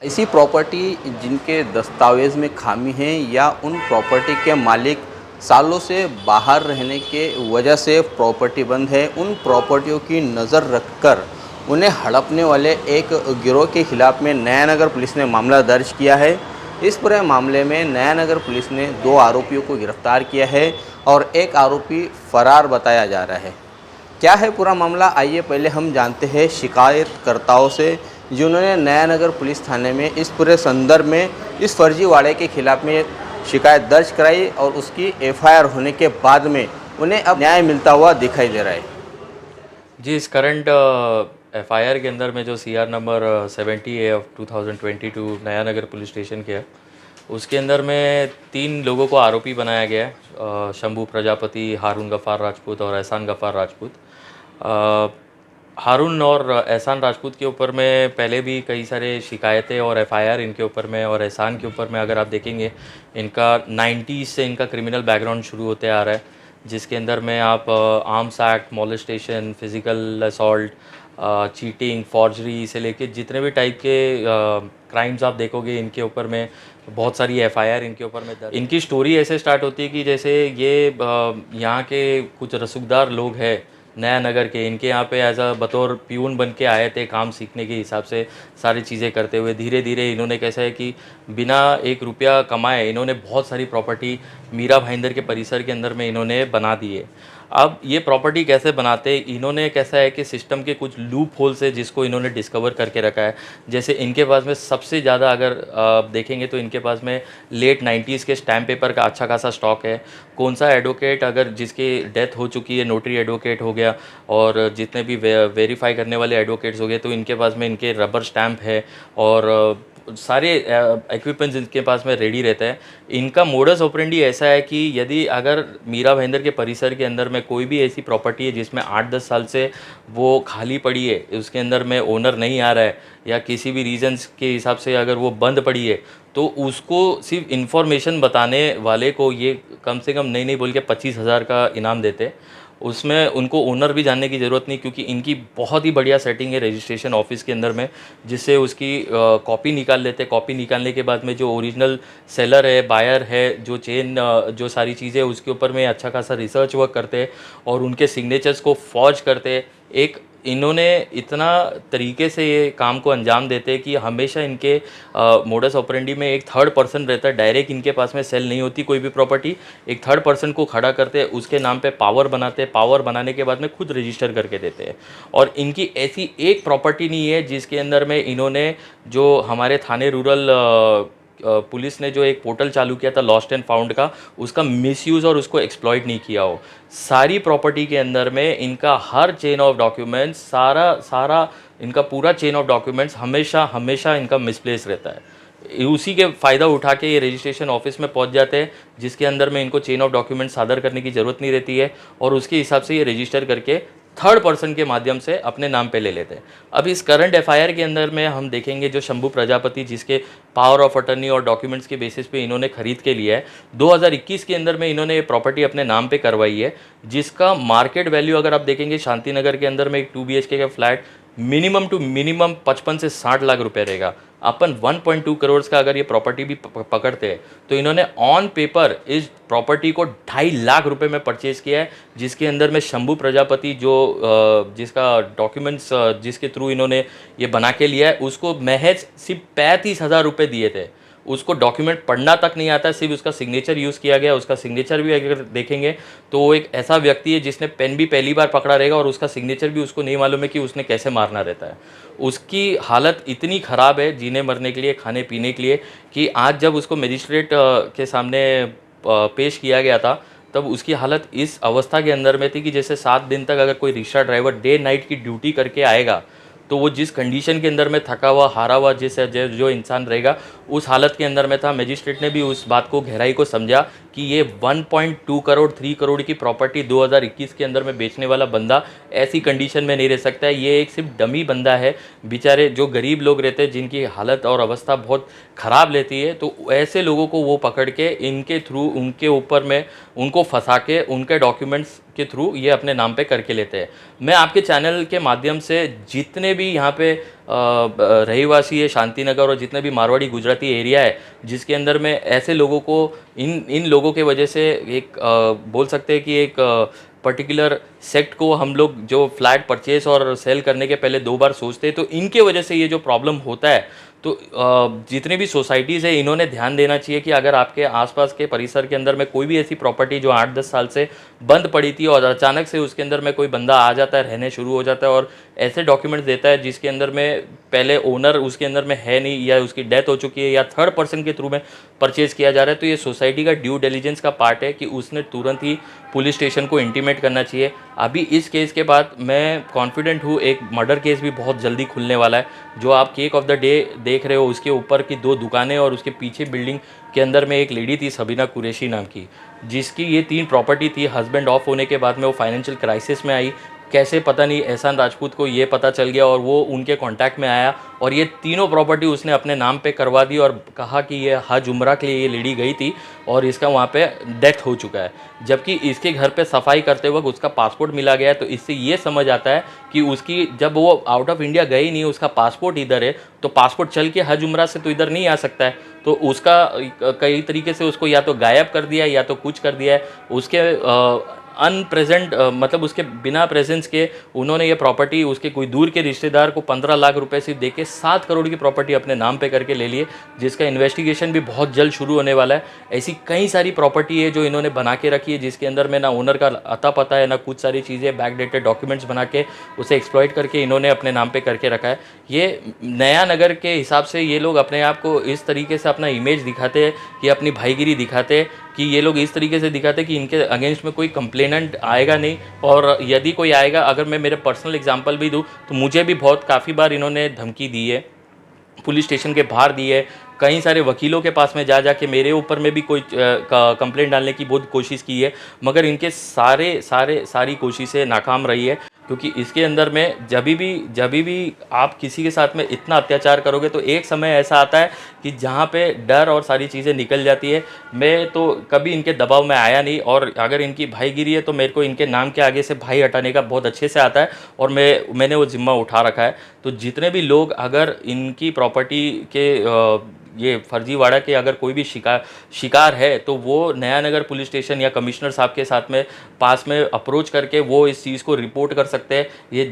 ऐसी प्रॉपर्टी जिनके दस्तावेज़ में खामी है या उन प्रॉपर्टी के मालिक सालों से बाहर रहने के वजह से प्रॉपर्टी बंद है, उन प्रॉपर्टियों की नज़र रखकर उन्हें हड़पने वाले एक गिरोह के खिलाफ में नयानगर पुलिस ने मामला दर्ज किया है। इस पूरे मामले में नयानगर पुलिस ने 2 आरोपियों को गिरफ्तार किया है और एक आरोपी फरार बताया जा रहा है। क्या है पूरा मामला, आइए पहले हम जानते हैं शिकायतकर्ताओं से, जिन्होंने नयानगर पुलिस थाने में इस पूरे संदर्भ में इस फर्जीवाड़े के खिलाफ में शिकायत दर्ज कराई और उसकी एफआईआर होने के बाद में उन्हें अब न्याय मिलता हुआ दिखाई दे रहा है। जी, इस करंट एफआईआर के अंदर में जो CR number 70A of 2022 Nayanagar police station के है, उसके अंदर में 3 लोगों को आरोपी बनाया गया है। शंभू प्रजापति, हारून गफ़ार राजपूत और एहसान गफ़ार राजपूत। हारून और एहसान राजपूत के ऊपर में पहले भी कई सारे शिकायतें और एफआईआर इनके ऊपर में, और एहसान के ऊपर में अगर आप देखेंगे, इनका 90s से इनका क्रिमिनल बैकग्राउंड शुरू होते आ रहा है, जिसके अंदर में आप arms act, molestation, physical assault, cheating, forgery से लेके जितने भी टाइप के क्राइम्स आप देखोगे, इनके ऊपर में बहुत सारी एफआईआर इनके ऊपर में दर्ज। इनकी स्टोरी ऐसे स्टार्ट होती है कि जैसे ये यहाँ के कुछ रसूखदार लोग हैं नयानगर के, इनके यहाँ पे एज अ बतौर प्यून बन के आए थे काम सीखने के हिसाब से सारी चीज़ें करते हुए। धीरे धीरे इन्होंने कैसा है कि बिना 1 रुपया कमाए इन्होंने बहुत सारी प्रॉपर्टी मीरा भाईंदर के परिसर के अंदर में इन्होंने बना दी है। अब ये प्रॉपर्टी कैसे बनाते, इन्होंने कैसा है कि सिस्टम के कुछ लूप होल्स है जिसको इन्होंने डिस्कवर करके रखा है। जैसे इनके पास में सबसे ज़्यादा अगर आप देखेंगे तो इनके पास में लेट 90s के स्टैम्प पेपर का अच्छा खासा स्टॉक है। कौन सा एडवोकेट अगर जिसकी डेथ हो चुकी है, नोटरी एडवोकेट हो गया और जितने भी वेरीफाई करने वाले एडवोकेट्स हो गए, तो इनके पास में इनके रबर स्टैम्प है और सारे इक्विपमेंट्स इनके पास में रेडी रहता है। इनका मोडस ऑपरेंडी ऐसा है कि यदि अगर मीरा भाईंदर के परिसर के अंदर में कोई भी ऐसी प्रॉपर्टी है जिसमें 8-10 साल से वो खाली पड़ी है, उसके अंदर में ओनर नहीं आ रहा है या किसी भी रीजंस के हिसाब से अगर वो बंद पड़ी है, तो उसको सिर्फ इन्फॉर्मेशन बताने वाले को ये कम से कम नहीं बोल के 25,000 का इनाम देते। उसमें उनको ओनर भी जानने की ज़रूरत नहीं, क्योंकि इनकी बहुत ही बढ़िया सेटिंग है रजिस्ट्रेशन ऑफिस के अंदर में, जिससे उसकी कॉपी निकाल लेते। कॉपी निकालने के बाद में जो ओरिजिनल सेलर है, बायर है, जो चेन जो सारी चीज़ें उसके ऊपर में अच्छा खासा रिसर्च वर्क करते और उनके सिग्नेचर्स को फॉर्ज करते। एक इन्होंने इतना तरीके से ये काम को अंजाम देते कि हमेशा इनके मोडस ऑपरेंडी में एक थर्ड पर्सन रहता है। डायरेक्ट इनके पास में सेल नहीं होती कोई भी प्रॉपर्टी, एक थर्ड पर्सन को खड़ा करते, उसके नाम पे पावर बनाते, पावर बनाने के बाद में खुद रजिस्टर करके देते हैं। और इनकी ऐसी एक प्रॉपर्टी नहीं है जिसके अंदर में इन्होंने, जो हमारे थाने रूरल पुलिस ने जो एक पोर्टल चालू किया था लॉस्ट एंड फाउंड का, उसका मिसयूज़ और उसको एक्सप्लॉइट नहीं किया हो। सारी प्रॉपर्टी के अंदर में इनका हर चेन ऑफ डॉक्यूमेंट्स, सारा इनका पूरा चेन ऑफ डॉक्यूमेंट्स हमेशा हमेशा इनका मिसप्लेस रहता है। उसी के फ़ायदा उठा के ये रजिस्ट्रेशन ऑफिस में पहुंच जाते हैं, जिसके अंदर में इनको चेन ऑफ डॉक्यूमेंट्स सादर करने की ज़रूरत नहीं रहती है और उसके हिसाब से ये रजिस्टर करके थर्ड पर्सन के माध्यम से अपने नाम पे ले लेते हैं। अब इस करंट एफआईआर के अंदर में हम देखेंगे, जो शंभू प्रजापति जिसके पावर ऑफ अटर्नी और डॉक्यूमेंट्स के बेसिस पे इन्होंने खरीद के लिया है, 2021 के अंदर में इन्होंने ये प्रॉपर्टी अपने नाम पे करवाई है, जिसका मार्केट वैल्यू अगर आप देखेंगे शांतिनगर के अंदर में एक 2 BHK का फ्लैट मिनिमम टू मिनिमम 55 से 60 लाख रुपए रहेगा। अपन 1.2 करोड़ का अगर ये प्रॉपर्टी भी पकड़ते हैं, तो इन्होंने ऑन पेपर इस प्रॉपर्टी को 2.5 लाख रुपए में परचेज किया है, जिसके अंदर में शंभू प्रजापति जो जिसका डॉक्यूमेंट्स जिसके थ्रू इन्होंने ये बना के लिया है, उसको महज सिर्फ 35,000 रुपये दिए थे। उसको डॉक्यूमेंट पढ़ना तक नहीं आता, सिर्फ उसका सिग्नेचर यूज़ किया गया। उसका सिग्नेचर भी अगर देखेंगे तो वो एक ऐसा व्यक्ति है जिसने पेन भी पहली बार पकड़ा रहेगा और उसका सिग्नेचर भी उसको नहीं मालूम है कि उसने कैसे मारना रहता है। उसकी हालत इतनी ख़राब है जीने मरने के लिए, खाने पीने के लिए, कि आज जब उसको मजिस्ट्रेट के सामने पेश किया गया था, तब उसकी हालत इस अवस्था के अंदर में थी कि जैसे 7 दिन तक अगर कोई रिक्शा ड्राइवर डे नाइट की ड्यूटी करके आएगा, तो वो जिस कंडीशन के अंदर में थका हुआ, हारा हुआ जो इंसान रहेगा, उस हालत के अंदर में था। मजिस्ट्रेट ने भी उस बात को, गहराई को समझा कि ये 1.2 करोड़ 3 करोड़ की प्रॉपर्टी 2021 के अंदर में बेचने वाला बंदा ऐसी कंडीशन में नहीं रह सकता है। ये एक सिर्फ डमी बंदा है। बेचारे जो गरीब लोग रहते हैं, जिनकी हालत और अवस्था बहुत ख़राब रहती है, तो ऐसे लोगों को वो पकड़ के इनके थ्रू उनके ऊपर में उनको फंसा के उनके डॉक्यूमेंट्स के थ्रू ये अपने नाम पे करके लेते हैं। मैं आपके चैनल के माध्यम से जितने भी यहाँ पे रहीवासी है शांतिनगर और जितने भी मारवाड़ी गुजराती एरिया है जिसके अंदर में ऐसे लोगों को इन लोगों के वजह से एक बोल सकते हैं कि एक पर्टिकुलर सेक्ट को हम लोग जो फ्लैट परचेस और सेल करने के पहले 2 बार सोचते हैं, तो इनके वजह से ये जो प्रॉब्लम होता है। तो जितनी भी सोसाइटीज़ है इन्होंने ध्यान देना चाहिए कि अगर आपके आसपास के परिसर के अंदर में कोई भी ऐसी प्रॉपर्टी जो 8-10 साल से बंद पड़ी थी और अचानक से उसके अंदर में कोई बंदा आ जाता है, रहने शुरू हो जाता है और ऐसे डॉक्यूमेंट्स देता है जिसके अंदर में पहले ओनर उसके अंदर में है नहीं या उसकी डेथ हो चुकी है या थर्ड पर्सन के थ्रू में परचेज किया जा रहा है, तो ये सोसाइटी का ड्यू डिलीजेंस का पार्ट है कि उसने तुरंत ही पुलिस स्टेशन को इंटीमेट करना चाहिए। अभी इस केस के बाद मैं कॉन्फिडेंट हूँ एक मर्डर केस भी बहुत जल्दी खुलने वाला है। जो आप केक ऑफ द डे देख रहे हो उसके ऊपर की 2 दुकानें और उसके पीछे बिल्डिंग के अंदर में एक लेडी थी सबीना कुरैशी नाम की, जिसकी ये 3 प्रॉपर्टी थी। हस्बैंड ऑफ होने के बाद में वो फाइनेंशियल क्राइसिस में आई, कैसे पता नहीं एहसान राजपूत को ये पता चल गया और वो उनके कांटेक्ट में आया और ये तीनों प्रॉपर्टी उसने अपने नाम पे करवा दी और कहा कि ये हज उम्रा के लिए ये लेडी गई थी और इसका वहाँ पे डेथ हो चुका है। जबकि इसके घर पे सफाई करते वक्त उसका पासपोर्ट मिला गया है, तो इससे ये समझ आता है कि उसकी जब वो आउट ऑफ इंडिया गई नहीं, उसका पासपोर्ट इधर है, तो पासपोर्ट चल के हज उम्रा से तो इधर नहीं आ सकता है। तो उसका कई तरीके से उसको या तो गायब कर दिया या तो कुछ कर दिया है। उसके अनप्रेजेंट मतलब उसके बिना प्रेजेंस के उन्होंने ये प्रॉपर्टी उसके कोई दूर के रिश्तेदार को 15 लाख रुपए से दे के 7 करोड़ की प्रॉपर्टी अपने नाम पे करके ले लिए, जिसका इन्वेस्टिगेशन भी बहुत जल्द शुरू होने वाला है। ऐसी कई सारी प्रॉपर्टी है जो इन्होंने बना के रखी है जिसके अंदर में ना ओनर का अता पता है, ना कुछ सारी चीज़ें बैकडेटेड डॉक्यूमेंट्स बना के उसे एक्सप्लॉइट करके इन्होंने अपने नाम पे करके रखा है। ये नया नगर के हिसाब से ये लोग अपने आप को इस तरीके से अपना इमेज दिखाते हैं कि अपनी भाईगिरी दिखाते हैं कि ये लोग इस तरीके से दिखाते हैं कि इनके अगेंस्ट में कोई कंप्लेनेंट आएगा नहीं, और यदि कोई आएगा, अगर मैं मेरे पर्सनल एग्जांपल भी दूं तो मुझे भी बहुत काफ़ी बार इन्होंने धमकी दी है, पुलिस स्टेशन के बाहर दी है, कई सारे वकीलों के पास में जा के मेरे ऊपर में भी कोई कंप्लेंट डालने की बहुत कोशिश की है, मगर इनके सारी कोशिशें नाकाम रही है। क्योंकि इसके अंदर में जब भी आप किसी के साथ में इतना अत्याचार करोगे तो एक समय ऐसा आता है कि जहाँ पे डर और सारी चीज़ें निकल जाती है। मैं तो कभी इनके दबाव में आया नहीं, और अगर इनकी भाईगिरी है तो मेरे को इनके नाम के आगे से भाई हटाने का बहुत अच्छे से आता है और मैंने वो जिम्मा उठा रखा है। तो जितने भी लोग अगर इनकी प्रॉपर्टी के ये फर्जीवाड़ा के अगर कोई भी शिकार है तो वो नया नगर पुलिस स्टेशन या कमिश्नर साहब के साथ में पास में अप्रोच करके वो इस चीज़ को रिपोर्ट कर सकते हैं। ये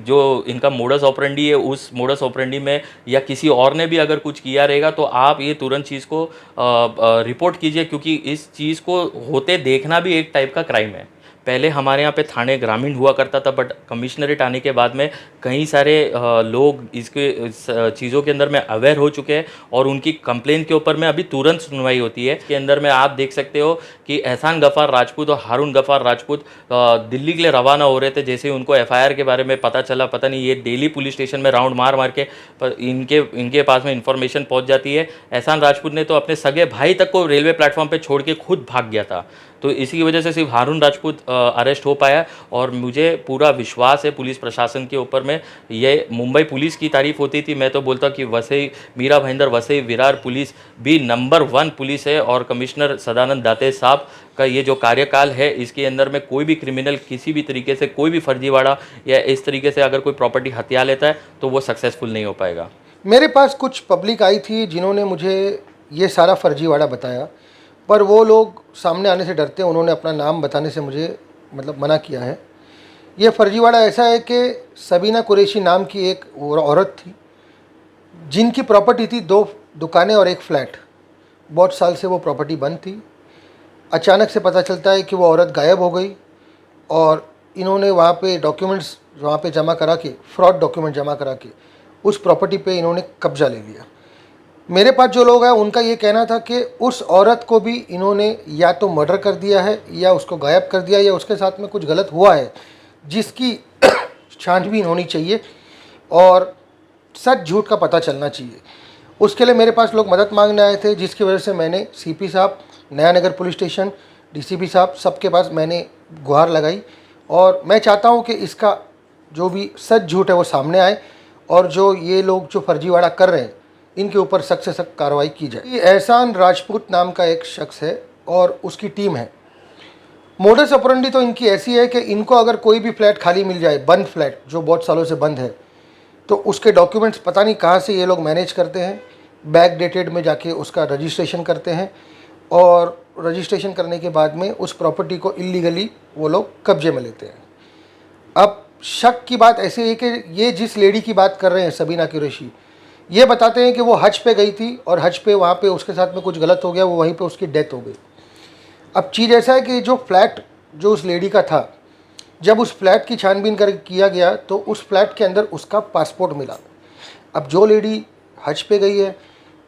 जो इनका मोडस ऑपरेंडी है उस मोडस ऑपरेंडी में या किसी और ने भी अगर कुछ किया रहेगा तो आप ये तुरंत चीज़ को रिपोर्ट कीजिए, क्योंकि इस चीज़ को होते देखना भी एक टाइप का क्राइम है। पहले हमारे यहाँ पे थाने ग्रामीण हुआ करता था, बट कमिश्नरेट आने के बाद में कई सारे लोग इसके चीज़ों के अंदर में अवेयर हो चुके हैं और उनकी कंप्लेंट के ऊपर में अभी तुरंत सुनवाई होती है। इसके अंदर में आप देख सकते हो कि एहसान गफ़ार राजपूत और हारून गफ़ार राजपूत दिल्ली के लिए रवाना हो रहे थे। जैसे उनको एफआईआर के बारे में पता चला, पता नहीं ये डेली पुलिस स्टेशन में राउंड मार के इनके पास में इंफॉर्मेशन पहुँच जाती है। एहसान राजपूत ने तो अपने सगे भाई तक को रेलवे प्लेटफॉर्म पर छोड़ के खुद भाग गया था, तो इसी की वजह से सिर्फ हारून राजपूत अरेस्ट हो पाया। और मुझे पूरा विश्वास है पुलिस प्रशासन के ऊपर में। ये मुंबई पुलिस की तारीफ होती थी, मैं तो बोलता कि वसई मीरा भाईंदर वसई विरार पुलिस भी नंबर 1 पुलिस है। और कमिश्नर सदानंद दाते साहब का ये जो कार्यकाल है इसके अंदर में कोई भी क्रिमिनल किसी भी तरीके से कोई भी फर्जीवाड़ा या इस तरीके से अगर कोई प्रॉपर्टी हथिया लेता है तो वो सक्सेसफुल नहीं हो पाएगा। मेरे पास कुछ पब्लिक आई थी जिन्होंने मुझे ये सारा फर्जीवाड़ा बताया, पर वो लोग सामने आने से डरते हैं, उन्होंने अपना नाम बताने से मुझे मना किया है। ये फर्जीवाड़ा ऐसा है कि सबीना कुरैशी नाम की एक औरत थी जिनकी प्रॉपर्टी थी 2 दुकानें और 1 फ्लैट। बहुत साल से वो प्रॉपर्टी बंद थी। अचानक से पता चलता है कि वो औरत गायब हो गई और इन्होंने वहाँ पे डॉक्यूमेंट्स वहाँ पे जमा करा के, फ्रॉड डॉक्यूमेंट जमा करा के उस प्रॉपर्टी पे इन्होंने कब्जा ले लिया। मेरे पास जो लोग हैं उनका ये कहना था कि उस औरत को भी इन्होंने या तो मर्डर कर दिया है या उसको गायब कर दिया या उसके साथ में कुछ गलत हुआ है, जिसकी छानबीन होनी चाहिए और सच झूठ का पता चलना चाहिए। उसके लिए मेरे पास लोग मदद मांगने आए थे, जिसकी वजह से मैंने सीपी साहब, नया नगर पुलिस स्टेशन, डीसीपी साहब, सबके पास मैंने गुहार लगाई। और मैं चाहता हूँ कि इसका जो भी सच झूठ है वो सामने आए और जो ये लोग जो फर्जीवाड़ा कर रहे हैं इनके ऊपर सख्त से सख्त कार्रवाई की जाए। ये एहसान राजपूत नाम का एक शख्स है और उसकी टीम है। मोडस ऑपरेंडी तो इनकी ऐसी है कि इनको अगर कोई भी फ्लैट खाली मिल जाए, बंद फ्लैट जो बहुत सालों से बंद है, तो उसके डॉक्यूमेंट्स पता नहीं कहाँ से ये लोग मैनेज करते हैं, बैक डेटेड में जाके उसका रजिस्ट्रेशन करते हैं और रजिस्ट्रेशन करने के बाद में उस प्रॉपर्टी को इलीगली वो लोग कब्जे में लेते हैं। अब शक की बात ऐसी है कि ये जिस लेडी की बात कर रहे हैं, सबीना कुरैशी, ये बताते हैं कि वो हज पे गई थी और हज पे वहाँ पे उसके साथ में कुछ गलत हो गया, वो वहीं पे उसकी डेथ हो गई। अब चीज़ ऐसा है कि जो फ्लैट जो उस लेडी का था, जब उस फ्लैट की छानबीन कर किया गया तो उस फ्लैट के अंदर उसका पासपोर्ट मिला। अब जो लेडी हज पे गई है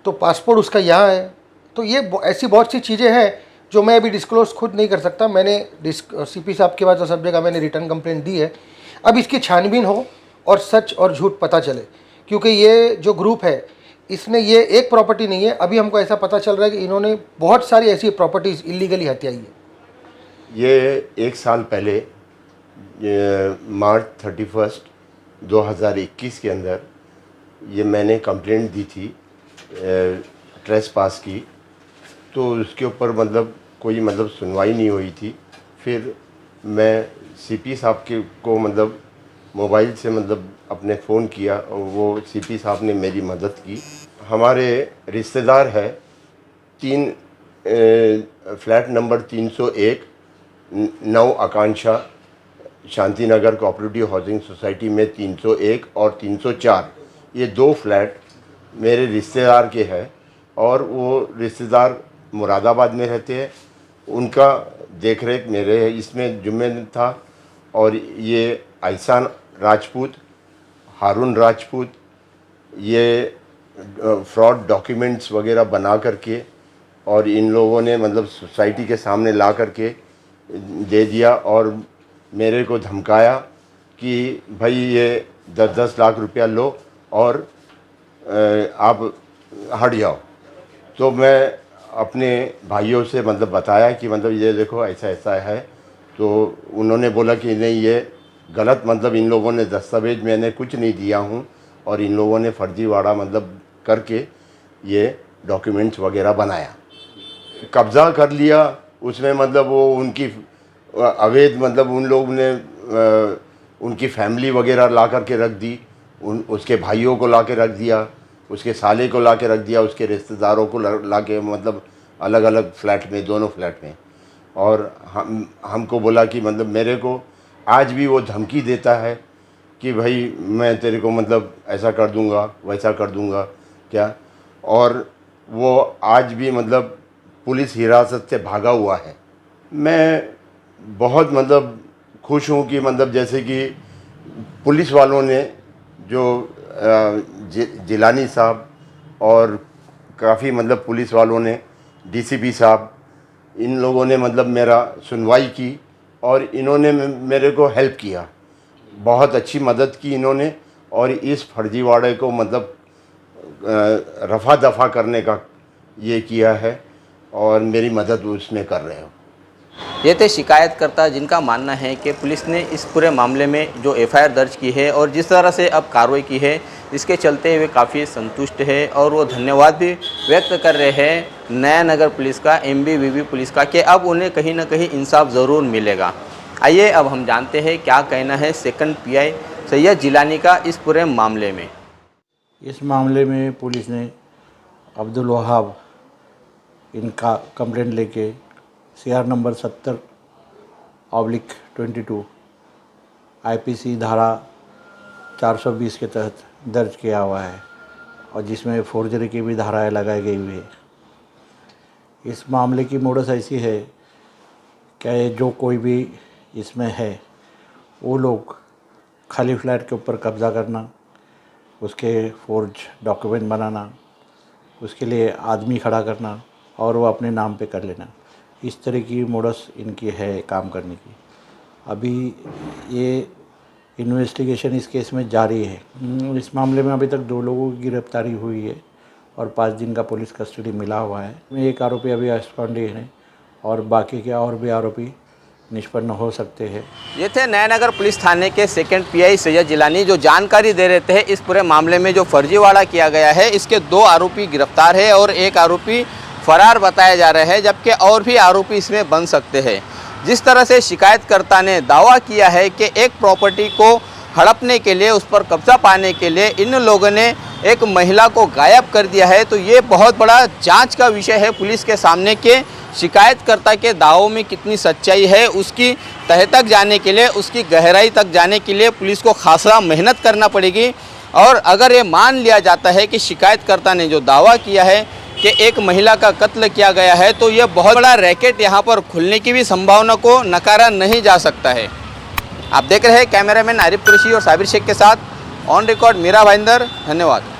तो पासपोर्ट उसका यहाँ है, तो ये ऐसी बहुत सी चीज़ें हैं जो मैं अभी डिस्क्लोज खुद नहीं कर सकता। मैंने सीपी साहब के पास तो सब जगह मैंने रिटर्न कंप्लेंट दी है। अब इसकी छानबीन हो और सच और झूठ पता चले, क्योंकि ये जो ग्रुप है इसने ये एक प्रॉपर्टी नहीं है, अभी हमको ऐसा पता चल रहा है कि इन्होंने बहुत सारी ऐसी प्रॉपर्टीज़ इलीगली हत्याई है। ये 1 साल पहले मार्च 31 2021 के अंदर ये मैंने कंप्लेंट दी थी ट्रेस पास की, तो उसके ऊपर मतलब कोई मतलब सुनवाई नहीं हुई थी। फिर मैं सीपी साहब के को मतलब मोबाइल से मतलब अपने फ़ोन किया और वो सीपी साहब ने मेरी मदद की। हमारे रिश्तेदार है 3 फ्लैट नंबर 301 9 आकांक्षा Shanti Nagar cooperative housing society में 301 और 304, ये 2 फ्लैट मेरे रिश्तेदार के हैं और वो रिश्तेदार मुरादाबाद में रहते हैं। उनका देख रेख मेरे इसमें जुम्मे था। और ये एहसान राजपूत, हारून राजपूत, ये फ्रॉड डॉक्यूमेंट्स वगैरह बना करके और इन लोगों ने मतलब सोसाइटी के सामने ला करके दे दिया और मेरे को धमकाया कि भाई ये 10-10 लाख रुपया लो और आप हट जाओ। तो मैं अपने भाइयों से मतलब बताया कि मतलब ये देखो ऐसा ऐसा है, तो उन्होंने बोला कि नहीं ये गलत, मतलब इन लोगों ने दस्तावेज मैंने कुछ नहीं दिया हूँ और इन लोगों ने फर्जीवाड़ा मतलब करके ये डॉक्यूमेंट्स वगैरह बनाया, कब्ज़ा कर लिया उसमें। मतलब वो उनकी अवैध मतलब उन लोगों ने उनकी फैमिली वगैरह ला कर के रख दी, उसके भाइयों को ला के रख दिया, उसके साले को ला के रख दिया, उसके रिश्तेदारों को ला के मतलब अलग अलग फ्लैट में, दोनों फ्लैट में। और हमको बोला कि मतलब मेरे को आज भी वो धमकी देता है कि भाई मैं तेरे को मतलब ऐसा कर दूंगा वैसा कर दूंगा क्या। और वो आज भी मतलब पुलिस हिरासत से भागा हुआ है। मैं बहुत मतलब खुश हूँ कि मतलब जैसे कि पुलिस वालों ने जो जिलानी साहब और काफ़ी मतलब पुलिस वालों ने, डीसीपी साहब, इन लोगों ने मतलब मेरा सुनवाई की और इन्होंने मेरे को हेल्प किया, बहुत अच्छी मदद की इन्होंने। और इस फर्जीवाड़े को मतलब रफा दफा करने का ये किया है और मेरी मदद उसमें कर रहे हो। ये थे शिकायतकर्ता जिनका मानना है कि पुलिस ने इस पूरे मामले में जो एफआईआर दर्ज की है और जिस तरह से अब कार्रवाई की है, इसके चलते वे काफ़ी संतुष्ट है और वो धन्यवाद भी व्यक्त कर रहे हैं नया नगर पुलिस का, एमबीवीबी पुलिस का, कि अब उन्हें कहीं ना कहीं इंसाफ ज़रूर मिलेगा। आइए अब हम जानते हैं क्या कहना है सेकंड पीआई सैयद जिलानी का इस पूरे मामले में। इस मामले में पुलिस ने अब्दुल वहाब इनका कंप्लेंट लेके CR नंबर 70/22 IPC धारा 420 के तहत दर्ज किया हुआ है और जिसमें फोर्जरी की भी धाराएं लगाई गई हुई है। इस मामले की मोडस ऐसी है कि जो कोई भी इसमें है वो लोग खाली फ्लैट के ऊपर कब्ज़ा करना, उसके फोर्ज डॉक्यूमेंट बनाना, उसके लिए आदमी खड़ा करना और वो अपने नाम पे कर लेना, इस तरह की मोडस इनकी है काम करने की। अभी ये इन्वेस्टिगेशन इस केस में जारी है। इस मामले में अभी तक 2 लोगों की गिरफ्तारी हुई है और 5 दिन का पुलिस कस्टडी मिला हुआ है। एक आरोपी अभी एब्सकॉन्डेड है और बाकी के और भी आरोपी निष्पन्न हो सकते हैं। ये थे नया नगर पुलिस थाने के सेकंड पीआई सैयद जिलानी, जो जानकारी दे रहे थे इस पूरे मामले में जो फर्जीवाड़ा किया गया है, इसके 2 आरोपी गिरफ्तार है और 1 आरोपी फरार बताया जा रहा है, जबकि और भी आरोपी इसमें बन सकते हैं। जिस तरह से शिकायतकर्ता ने दावा किया है कि एक प्रॉपर्टी को हड़पने के लिए, उस पर कब्जा पाने के लिए इन लोगों ने एक महिला को गायब कर दिया है, तो ये बहुत बड़ा जांच का विषय है पुलिस के सामने के शिकायतकर्ता के दावों में कितनी सच्चाई है। उसकी तह तक जाने के लिए, उसकी गहराई तक जाने के लिए पुलिस को खासा मेहनत करना पड़ेगी। और अगर ये मान लिया जाता है कि शिकायतकर्ता ने जो दावा किया है कि एक महिला का कत्ल किया गया है, तो ये बहुत बड़ा रैकेट यहाँ पर खुलने की भी संभावना को नकारा नहीं जा सकता है। आप देख रहे हैं कैमरामैन आरिफ कुरैशी और साबिर शेख के साथ ऑन रिकॉर्ड मीरा भाईंदर। धन्यवाद।